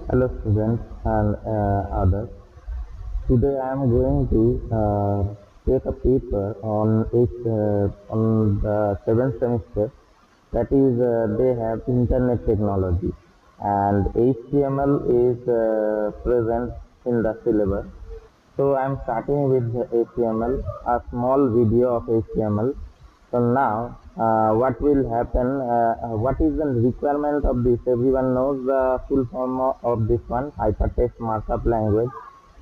Hello students and others. Today I am going to take a paper on the seventh semester. That is, they have internet technology, and HTML is present in the syllabus. So I am starting with the HTML, a small video of HTML. So now, what will happen? What is the requirement of this? Everyone knows the full form of this one, hypertext markup language.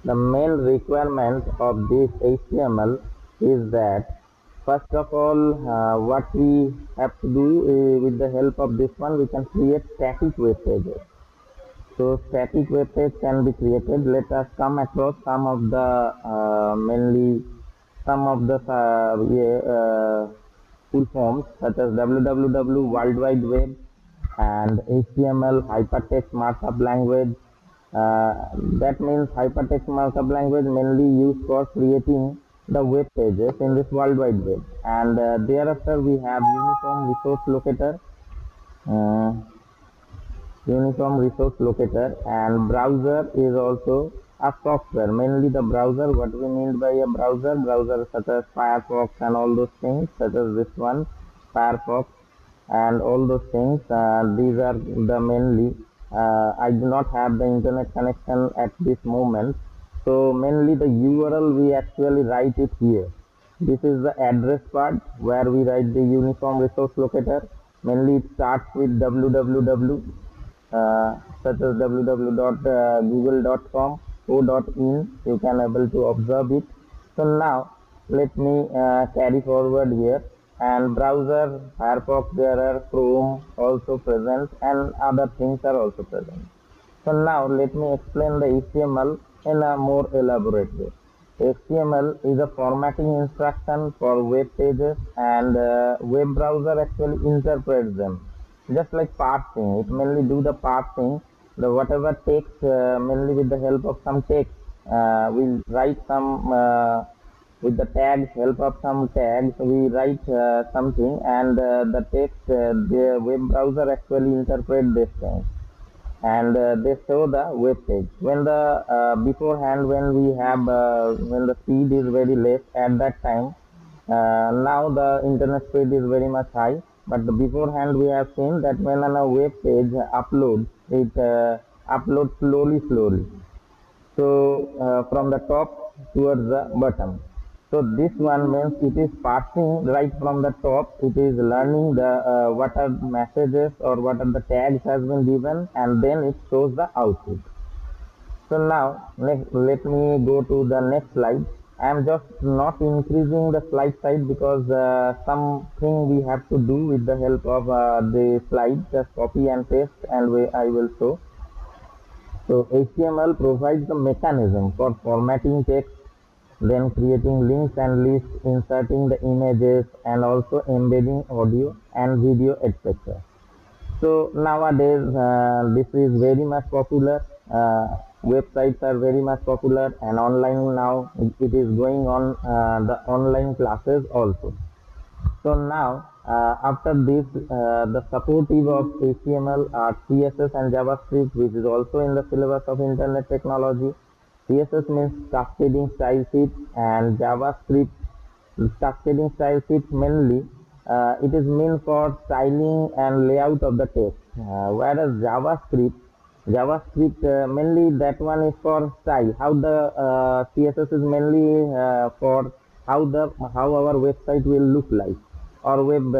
The main requirement of this HTML is that first of all, what we have to do with the help of this one, we can create static web pages. So static web page can be created. Let us come across some of the mainly some of the full forms such as www, World Wide Web, and HTML, hypertext markup language. That means hypertext markup language mainly used for creating the web pages in this World Wide Web. And thereafter we have uniform resource locator. Uh, Uniform resource locator, and browser is also a software. Mainly the browser, what we mean by a browser such as Firefox and all those things, such as this one, Firefox and all those things. These are the mainly, I do not have the internet connection at this moment. So mainly the URL we actually write it here. This is the address part where we write the uniform resource locator. Mainly it starts with www, such as www.google.com, co.in. You can able to observe it. So now let me carry forward here. And browser, Firefox, there are Chrome also present, and other things are also present. So now let me explain the HTML in a more elaborate way. HTML is a formatting instruction for web pages, and web browser actually interprets them. Just like parsing, it mainly do the parsing, the whatever text, mainly with the help of some text, we'll write some with the tags, help of some tags, we write something, and the text, the web browser actually interpret this thing, and they show the web page. When the beforehand, when we have when the speed is very less at that time, now the internet speed is very much high, but beforehand we have seen that when a web page uploads, it uploads slowly. So from the top towards the bottom. So this one means it is passing right from the top. It is learning the what are messages or what are the tags has been given, and then it shows the output. So now let me go to the next slide. I am just not increasing the slide size because something we have to do with the help of the slide. Just copy and paste, and I will show. So HTML provides the mechanism for formatting text, then creating links and lists, inserting the images, and also embedding audio and video, etc. So nowadays this is very much popular. Websites are very much popular, and online now it is going on the online classes also. So now, after this, the supportive of HTML are CSS and JavaScript, which is also in the syllabus of internet technology. CSS means cascading style sheets, and JavaScript cascading style sheets mainly. It is meant for styling and layout of the text, whereas JavaScript mainly that one is for style. How the CSS is mainly for how our website will look like, or web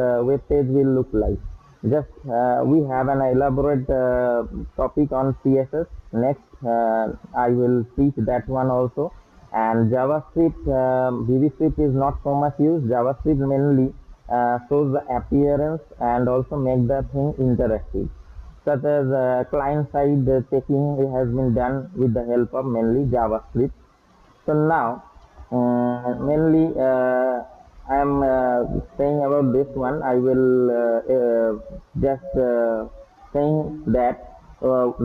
page will look like. Just we have an elaborate topic on CSS. Next, I will teach that one also. And JavaScript, VBScript is not so much used. JavaScript mainly shows the appearance and also make the thing interactive, such as client-side checking has been done with the help of mainly JavaScript. So now, mainly I am saying about this one. I will just saying that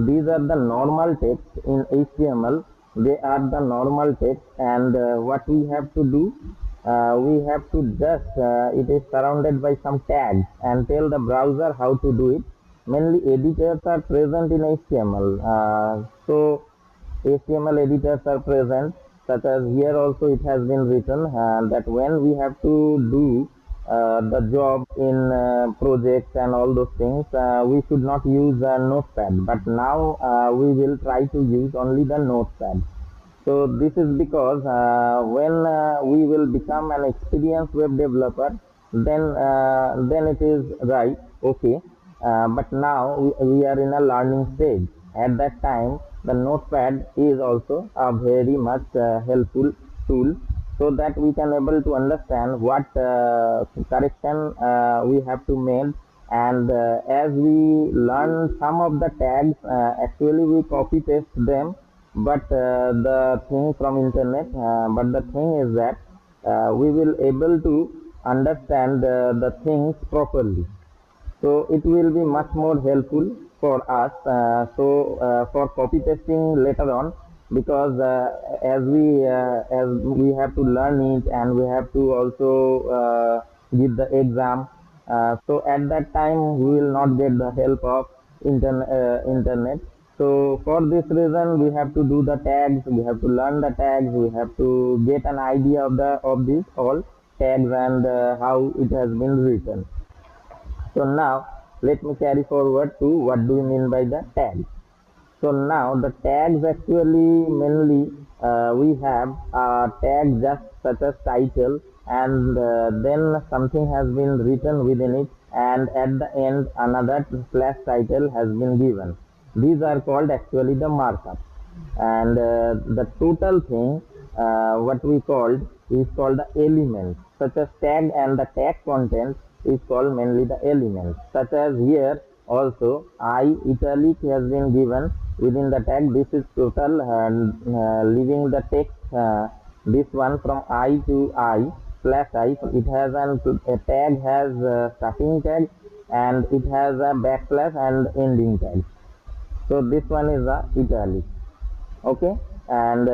these are the normal text in HTML. They are the normal text, and what we have to do, we have to just it is surrounded by some tags, and tell the browser how to do it. mainly editors are present in HTML. So HTML editors are present, such as here also it has been written that when we have to do the job in projects and all those things, we should not use Notepad. But now we will try to use only the Notepad. So this is because when we will become an experienced web developer, then it is right, okay. But now we are in a learning stage. At that time, the Notepad is also a very much helpful tool, so that we can able to understand what correction we have to make. And as we learn some of the tags, actually we copy paste them, but the thing from internet, but the thing is that we will able to understand the things properly, so it will be much more helpful for us. For copy pasting later on, because as we have to learn it and we have to also give the exam, so at that time we will not get the help of internet. So for this reason, we have to do the tags, we have to learn the tags, we have to get an idea of these all tags and how it has been written. So now let me carry forward to what do you mean by the tags. So now the tags actually mainly we have a tag just such as title, and then something has been written within it, and at the end another slash title has been given. These are called actually the markup. And the total thing what we called is called the elements, such as tag, and the tag content is called mainly the elements, such as here also I italic has been given within the tag. This is total, leaving the text, this one from I to I slash I, it has a tag has starting tag, and it has a backslash and ending tag. So this one is the italic, okay. And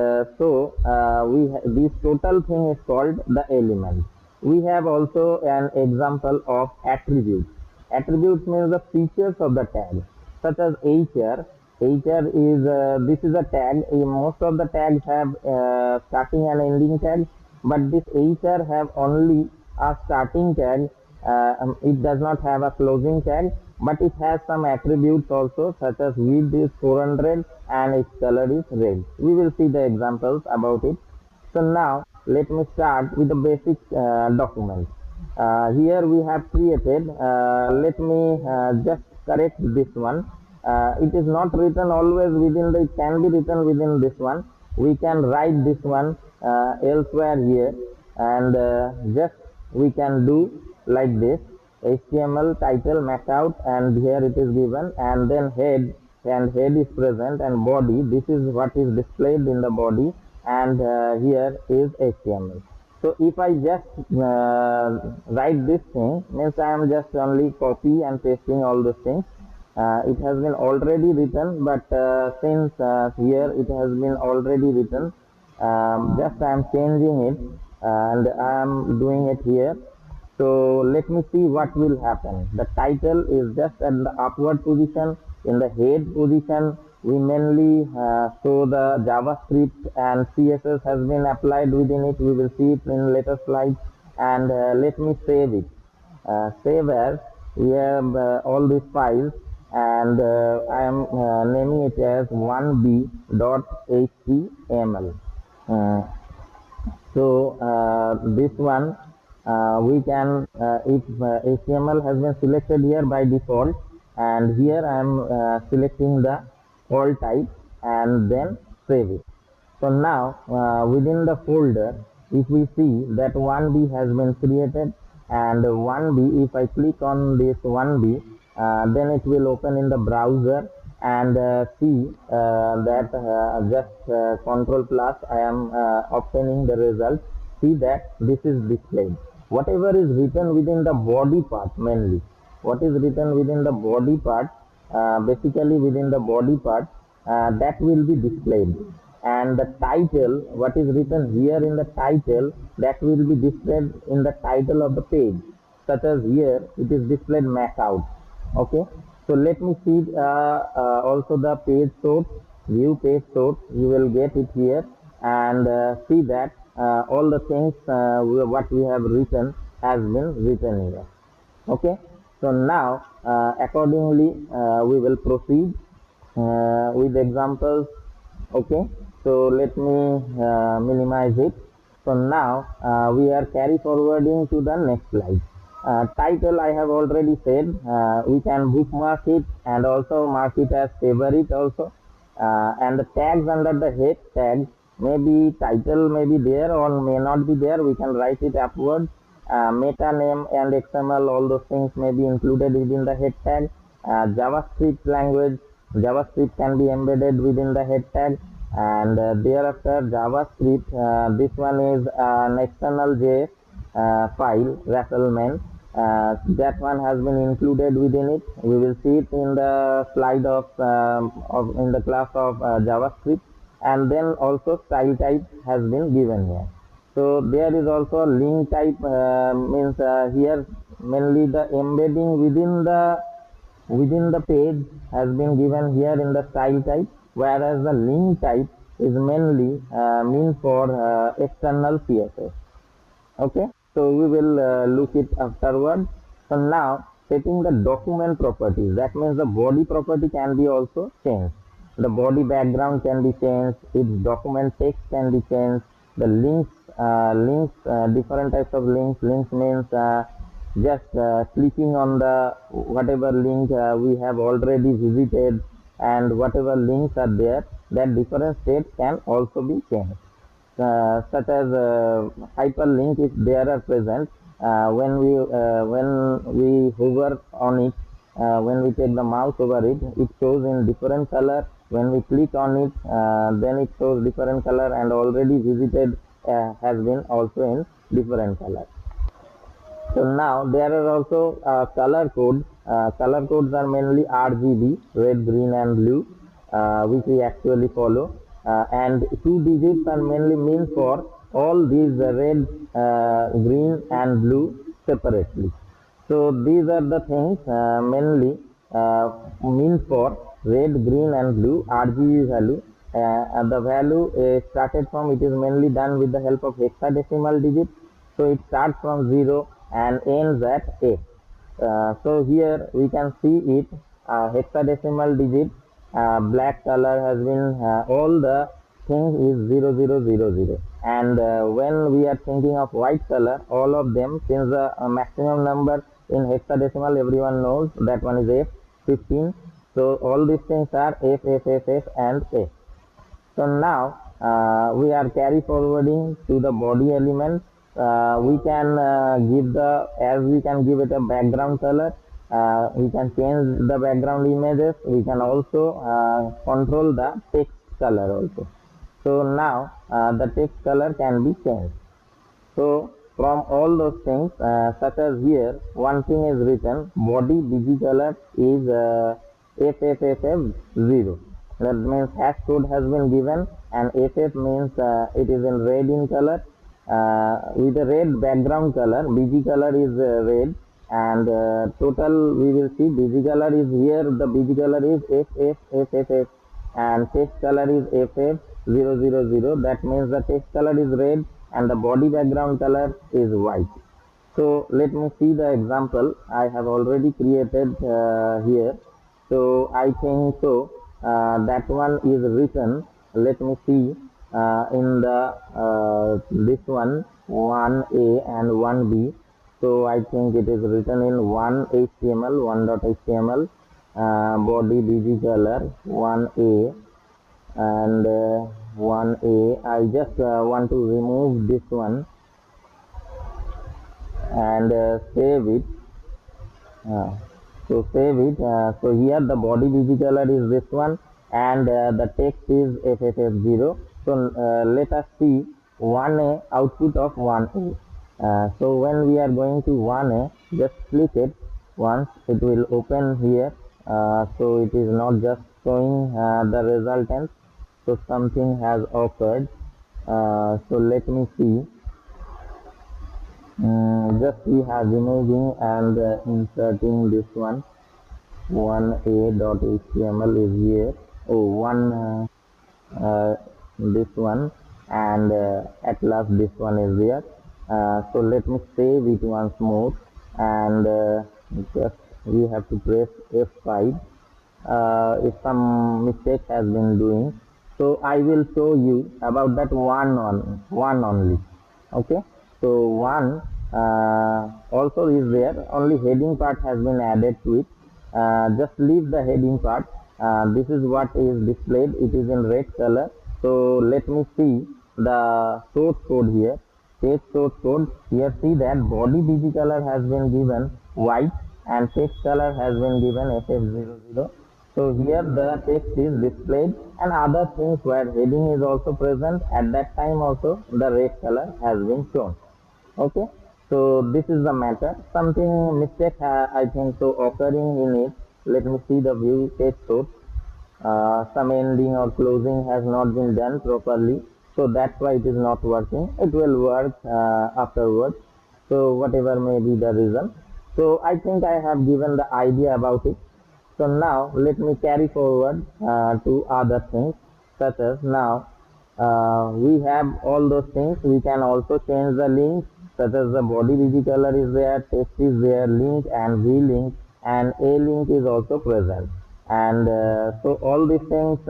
this total thing is called the element. We have also an example of attributes. Attributes means the features of the tag, such as hr. Hr is this is a tag. Most of the tags have starting and ending tag, but this hr have only a starting tag. It does not have a closing tag, but it has some attributes also, such as width is 400 and its color is red. We will see the examples about it. So now let me start with the basic document. Here we have created, let me just correct this one. It is not written always within the, it can be written within this one. We can write this one elsewhere here, and just we can do like this: HTML title max out, and here it is given, and then head, and head is present, and body, this is what is displayed in the body, and here is HTML. So if I just write this thing, means I am just only copy and pasting all those things. It has been already written, but since here it has been already written, just I am changing it, and I am doing it here. So let me see what will happen. The title is just at the upward position. In the head position, we mainly show the JavaScript and CSS has been applied within it. We will see it in later slides. And let me save it. Save as, we have all these files, and I am naming it as 1b.html. This one we can, if HTML has been selected here by default, and here I am selecting the all type and then save it. So now within the folder, if we see that 1b has been created, and 1b, if I click on this 1b, then it will open in the browser, and see that just control plus I am obtaining the result. See that this is displayed. Whatever is written within the body part, mainly what is written within the body part, basically within the body part, that will be displayed. And the title, what is written here in the title, that will be displayed in the title of the page, such as here it is displayed max out, okay. So let me see also the page source, view page source. You will get it here and see that all the things what we have written has been written here. Okay. So now accordingly we will proceed with examples. Okay. So let me minimize it. So now we are carry forwarding to the next slide. Title I have already said, we can bookmark it and also mark it as favorite also. And the tags under the head tag, maybe title may be there or may not be there, we can write it upwards. Meta name and XML, all those things may be included within the head tag. JavaScript language, JavaScript can be embedded within the head tag. And thereafter JavaScript, this one is an external JS file, Raffleman. That one has been included within it. We will see it in the slide of in the class of JavaScript, and then also style type has been given here. So there is also a link type, means here mainly the embedding within the page has been given here in the style type, whereas the link type is mainly mean for external CSS. Okay, so we will look it afterward. So now setting the document properties, that means the body property can be also changed. The body background can be changed, its document text can be changed, the different types of links means just clicking on the whatever link we have already visited, and whatever links are there, that different states can also be changed. Such as hyperlink, if there are present, when we hover on it, when we take the mouse over it, it shows in different color. When we click on it, then it shows different color, and already visited has been also in different color. So now there are also color codes. Color codes are mainly RGB, red, green, and blue, which we actually follow. And 2 digits are mainly mean for all these red, green, and blue separately. So these are the things mainly mean for red, green, and blue RGB value. And the value started from, it is mainly done with the help of hexadecimal digits. So it starts from 0 and ends at 8. So here we can see it, hexadecimal digit, black color has been, all the thing is 0000. And when we are thinking of white color, all of them, since the maximum number in hexadecimal everyone knows, that one is F15. So all these things are F, F, F, F, and F. So now we are carry forwarding to the body element. We can give the, as we can give it a background color. We can change the background images. We can also control the text color also. So now the text color can be changed. So from all those things, such as here, one thing is written, body BG color is FFFF0. That means hash code has been given, and FF means it is in red in color. With a red background color, BG color is red, and total we will see BG color is here, the BG color is FFFFF, and text color is FF000. That means the text color is red and the body background color is white. So let me see the example I have already created here. So I think so that one is written. Let me see in the this one 1A and 1B. So I think it is written in 1 HTML, 1.html, body BG color 1A and 1A. I just want to remove this one and save it. So save it. So here the body BG color is this one, and the text is FFF0. So let us see 1A, output of 1A. So when we are going to 1A, just click it once, it will open here. So it is not just showing the resultant. So something has occurred. So let me see. Just we have removing and inserting this one. one a.html is here. Oh, one this one, and at last this one is there. So let me save it once more, and just we have to press F5 if some mistake has been doing. So I will show you about that one only. Okay, so one also is there, only heading part has been added to it. Just leave the heading part. This is what is displayed, it is in red color. So let me see the source code here. Page source code here, see that body bg color has been given white and text color has been given ff00. So here the text is displayed, and other things where heading is also present, at that time also the red color has been shown. Okay, so this is the matter. Something mistake I think so occurring in it. Let me see the view page source. Some ending or closing has not been done properly, so that's why it is not working. It will work afterwards, so whatever may be the reason. So I think I have given the idea about it. So now let me carry forward to other things, such as now we have all those things. We can also change the links, such as the body bg color is there, text is there, link and v link, and a link is also present. And so all these things,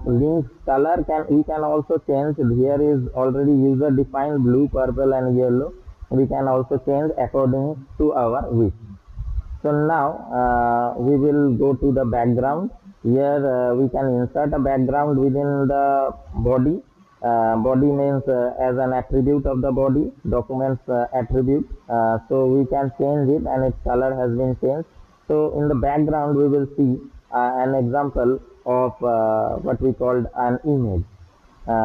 links color we can also change. Here is already user defined blue, purple and yellow. We can also change according to our wish. So now we will go to the background. Here we can insert a background within the body. Body means as an attribute of the body, documents attribute. So we can change it, and its color has been changed. So in the background we will see an example of what we called an image.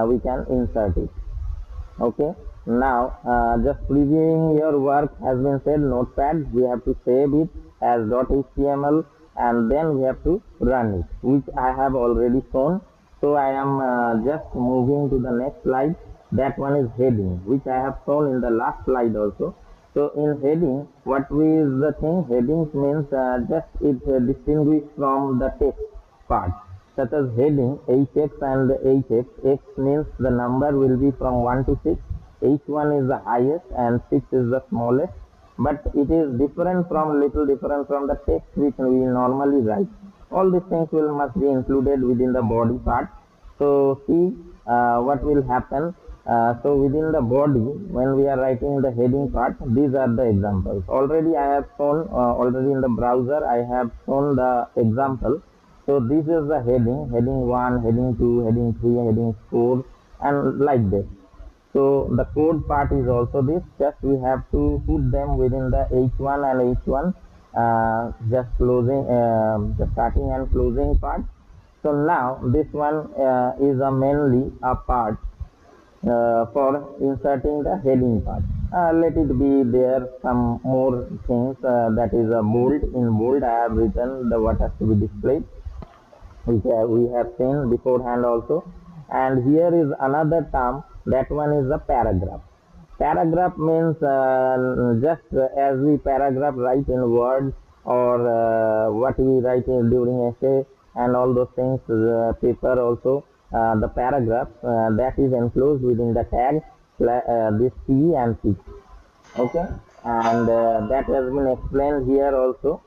We can insert it. Okay, now just previewing your work has been said. Notepad, we have to save it as .html, and then we have to run it, which I have already shown. So I am just moving to the next slide. That one is heading, which I have shown in the last slide also. So in heading, what is the thing? Headings means just it distinguished from the text part, such as heading hx and hx. X means the number will be from 1 to 6. H1 is the highest and 6 is the smallest, but it is different from, little different from the text which we normally write. All these things will must be included within the body part. So see what will happen. So within the body, when we are writing the heading part, these are the examples. Already I have shown, already in the browser I have shown the example. So this is the heading 1, heading 2, heading 3, heading 4, and like this. So the code part is also this. Just we have to put them within the H1 and H1, just closing, the starting and closing part. So now this one is mainly a part for inserting the heading part. Let it be there some more things, that is a bold. In bold I have written the what has to be displayed, which we have seen beforehand also. And here is another term, that one is the paragraph. Paragraph means just as we paragraph write in words, or what we write during essay and all those things, paper also, the paragraph that is enclosed within the tag, this P and P. Okay, and that has been explained here also.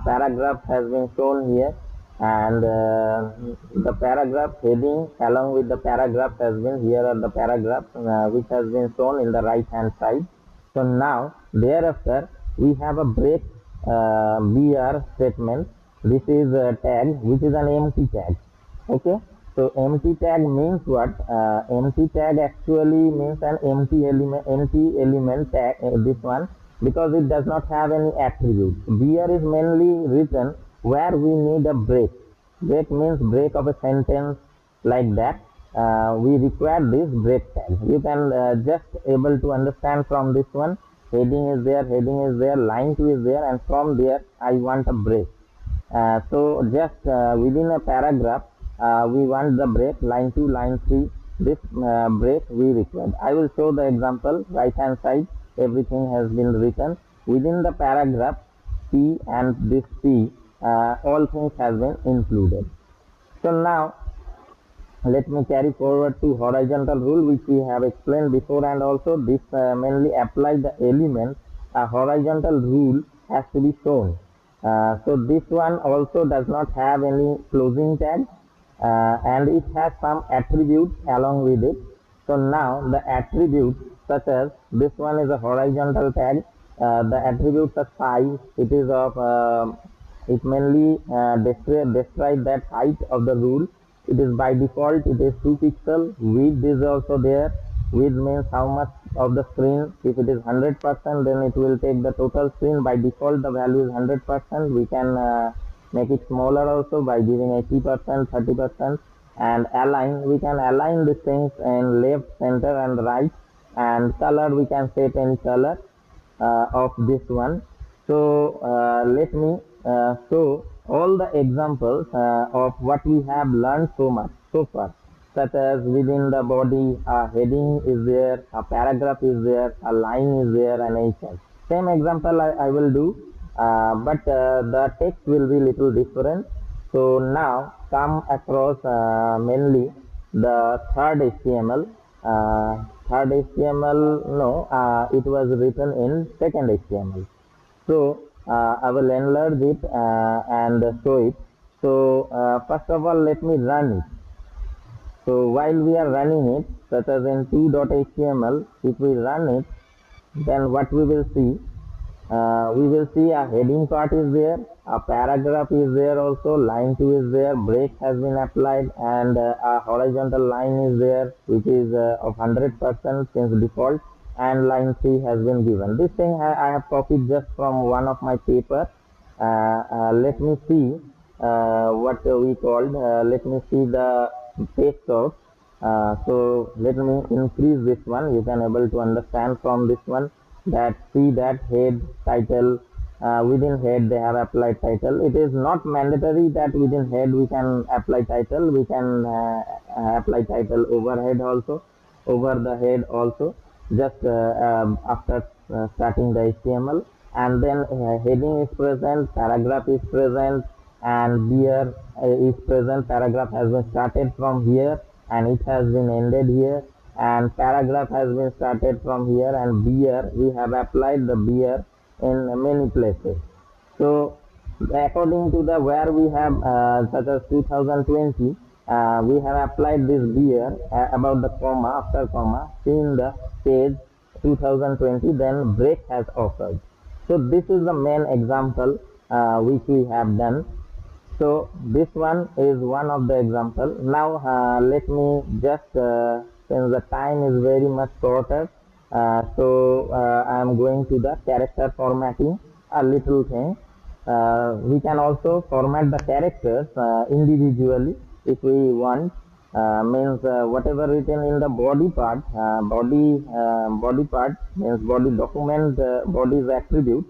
Paragraph has been shown here, and the paragraph heading along with the paragraph has been, here are the paragraph which has been shown in the right hand side. So now thereafter we have a break br statement. This is a tag which is an empty tag. Okay, so empty tag means what? Empty tag actually means an empty element tag, this one, because it does not have any attributes. Here is mainly written where we need a break. Break means break of a sentence, like that. We require this break tag. You can just able to understand from this one. Heading is there, line 2 is there, and from there I want a break. So just within a paragraph, we want the break, line 2, line 3, this break we require. I will show the example. Right hand side, everything has been written within the paragraph. P and this P all things has been included. So now let me carry forward to horizontal rule, which we have explained before, and also this mainly apply the elements. A horizontal rule has to be shown. So this one also does not have any closing tag, and it has some attributes along with it. So now the attributes, such as this one is a horizontal tag. The attributes are size. It is of it mainly describe that height of the rule. It is by default it is 2 pixel. Width is also there. Width means how much of the screen. If it is 100%, then it will take the total screen. By default the value is 100%. We can make it smaller also by giving 80%, 30%. And align, we can align these things in left, center and right. And color, we can set any color of this one. So let me show all the examples of what we have learned so far, such as within the body a heading is there, a paragraph is there, a line is there, and HL. Same example I will do, but the text will be little different. So now come across mainly the third HTML. Third HTML, no, it was written in second HTML. So I will enlarge it and show it. So first of all, let me run it. So while we are running it, such as in 2.html, if we run it, then what we will see a heading part is there, a paragraph is there also, line 2 is there, break has been applied, and a horizontal line is there, which is of 100% since default, and line 3 has been given. This thing I have copied just from one of my paper. Let me see what we called, let me see the page source. So let me increase this one. You can able to understand from this one that see that head title, within head they have applied title. It is not mandatory that within head we can apply title. We can apply title overhead also, over the head also, just after starting the HTML. And then heading is present, paragraph is present, and here is present. Paragraph has been started from here and it has been ended here, and paragraph has been started from here, and beer, we have applied the beer in many places. So according to the where we have such as 2020, we have applied this beer about the comma, after comma, in the page 2020, then break has occurred. So this is the main example which we have done. So this one is one of the example. Now let me just since the time is very much shorter, so I am going to the character formatting, a little thing. We can also format the characters individually if we want. Means whatever written in the body part, body part means body document, body's attribute.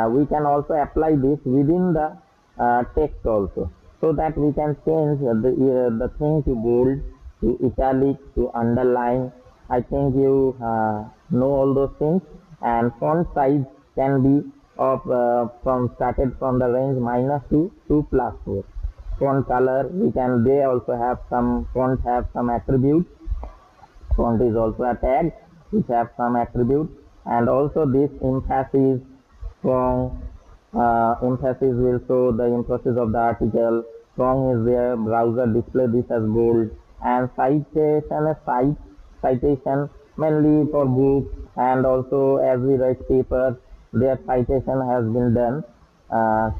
We can also apply this within the text also, so that we can change the thing to bold, to italic, to underline. I think you know all those things. And font size can be of from started from the range -2 to +4. Font color, we can, they also have some, font have some attributes. Font is also a tag which have some attributes. And also this emphasis, strong, emphasis will show the emphasis of the article. Strong is there, browser display this as bold. And citation, citation mainly for books, and also as we write papers, their citation has been done.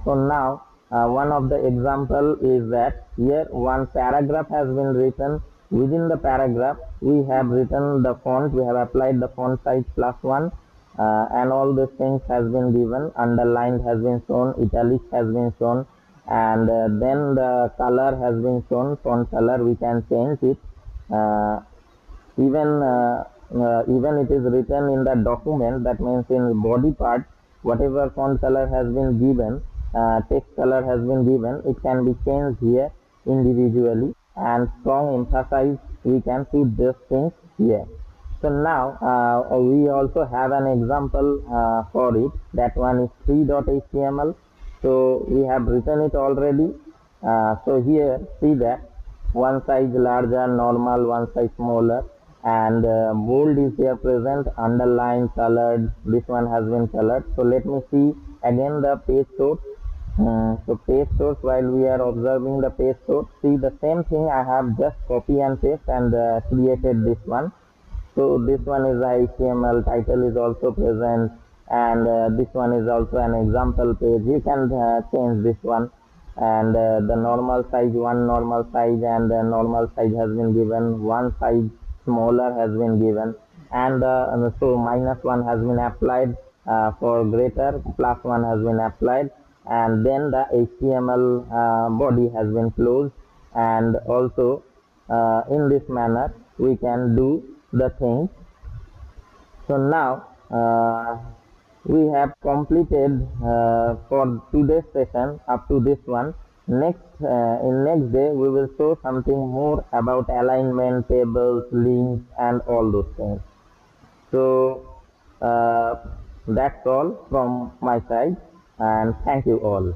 So now one of the example is that here one paragraph has been written. Within the paragraph we have written the font, we have applied the font size +1, and all these things has been given. Underlined has been shown, italic has been shown, and then the color has been shown. Font color we can change it. Even it is written in the document, that means in body part, whatever font color has been given, text color has been given, it can be changed here individually. And strong, emphasize, we can put these things here. So now we also have an example for it. That one is 3.html. So we have written it already. So here see that one size larger, normal, one size smaller, and bold is here present, underlined, colored. This one has been colored. So let me see again the page source. So page source, while we are observing the page source, see the same thing I have just copy and paste and created this one. So this one is HTML, title is also present, and this one is also an example page. You can change this one, and the normal size, one normal size, and the normal size has been given, one size smaller has been given, and so minus one has been applied for greater, plus one has been applied, and then the HTML body has been closed, and also in this manner we can do the things. So now we have completed for today's session up to this one. In next day we will show something more about alignment, tables, links, and all those things. So that's all from my side, and thank you all.